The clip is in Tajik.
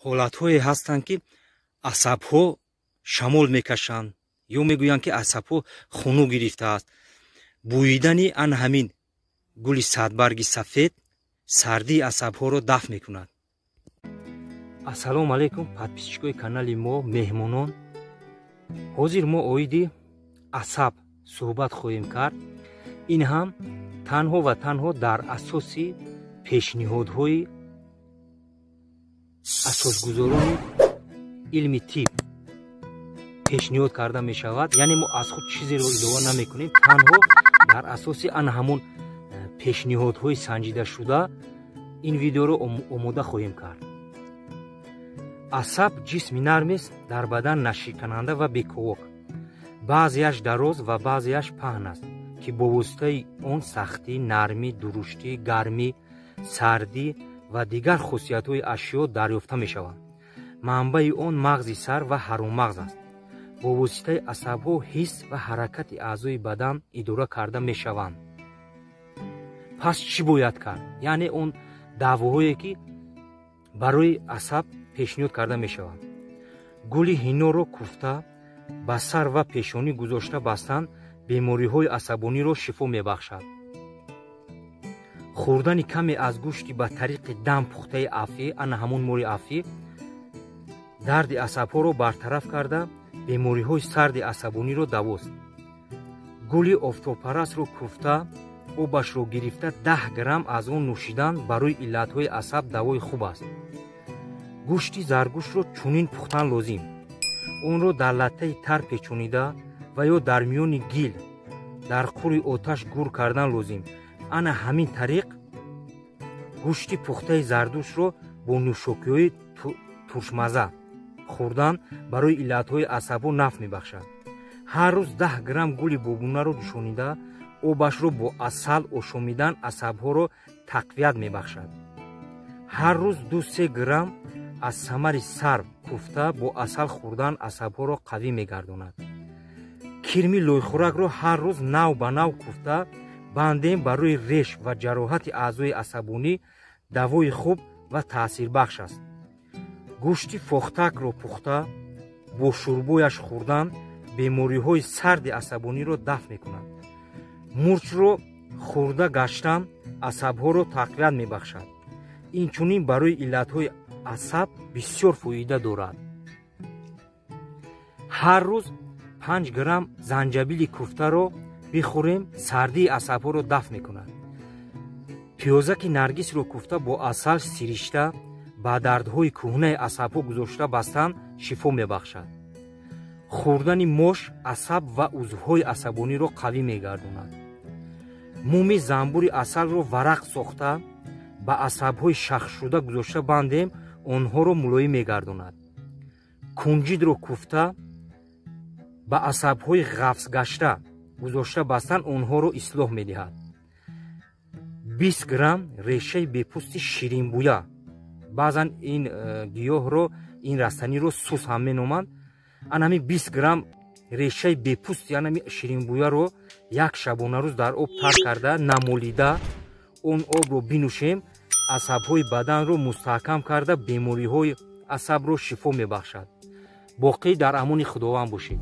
ҳолатҳое ҳастанд ки асабҳо шамол мекашанд ё мегӯянд ки асабҳо хунук гирифтааст. бӯйидани ан ҳамин гули садбарги сафед сардии асабҳоро дафт мекунад. ассалому алайкум подписчикои канали мо, меҳмонон. ҳозир мо оиди асаб суҳбат хоҳем кард. ин ҳам танҳо ва танҳо дар асоси пешниҳодҳои асосгузорони илми тиб пешниҳод карда мешавад. яъне мо аз худ чизеро илова намекунем, танҳо дар асоси ан ҳамон пешниҳодҳои санҷидашуда ин видеоро омода хоҳем кард. асаб ҷисми нармест, дар бадан нашикананда ва бековок. баъзеаш дароз ва баъзеаш паҳн аст, ки бо воситаи он сахтӣ, нармӣ, дуруштӣ, гармӣ, сардӣ ва дигар хусусиятҳои ашё дарёфта мешаванд. манбаи он мағзи сар ва ҳарумағз аст. бо воситаи асабҳо ҳис ва ҳаракати аъзои бадан идора карда мешаванд. пас чӣ бояд кард? яъне он давоҳое ки барои асаб пешниҳод карда мешаванд. гули ҳиноро куфта ба сар ва пешонӣ гузошта бастан бемориҳои асабониро шифо мебахшад. хӯрдани каме аз гӯшти ба тариқи дам пухтаи афӣ, ана ҳамон мори афӣ, дарди асабҳоро бартараф карда бемориҳои сарди асабониро давост. гули офтобпарастро куфта обашро гирифта 10 грамм аз он нӯшидан барои иллатҳои асаб давои хуб аст. гӯшти заргӯшро чунин пухтан лозим. онро дар латтаи тар печонида ва ё дар миёни гил дар қури оташ гур кардан лозим. ана ҳамин тариқ гӯшти пухтаи зардӯшро бо нӯшокиҳои туршмаза хӯрдан барои иллатҳои асабҳо нафъ мебахшад. ҳар рӯз 10 грамм гули бобунаро ҷӯшонида обашро бо асал ошомидан асабҳоро тақвият мебахшад. ҳар рӯз 2-3 грамм аз самари сарв куфта бо асал хӯрдан асабҳоро қавӣ мегардонад. кирми лойхӯракро ҳар рӯз нав ба нав куфта бандем барои реш ва ҷароҳати аъзои асабонӣ давои хуб ва таъсирбахш аст. гӯшти фохтакро пухта бо шӯрбояш хӯрдан бемориҳои сарди асабониро дафт мекунад. мурчро хӯрда гаштан асабҳоро тақвият мебахшад. инчунин барои иллатҳои асаб бисёр фоида дорад. ҳар рӯз 5 грамм занҷабили куфтаро бихӯрем, сардии асабҳоро дафт мекунад. пиёзаки наргисро куфта бо асал сиришта ба дардҳои кӯҳнаи асабҳо гузошта бастан шифо мебахшад. хӯрдани мош асаб ва узвҳои асабониро қавӣ мегардонад. муми занбури асалро варақ сохта ба асабҳои шахшшуда гузошта бандем онҳоро мулоим мегардонад. кунҷидро куфта ба асабҳои ғафсгашта гузошта бастан онҳоро ислоҳ медиҳад. 20 грамм решаи бепӯсти ширинбӯя, баъзан ин гиёҳро, ин растаниро сус ҳам меноманд. анами 20 грамм решаи бепӯсти анами ширинбӯяро як шабонарӯз дар об тар карда намолида он обро бинӯшем, асабҳои баданро мустаҳкам карда бемориҳои асабро шифо мебахшад. боқӣ дар амони худованд бошед.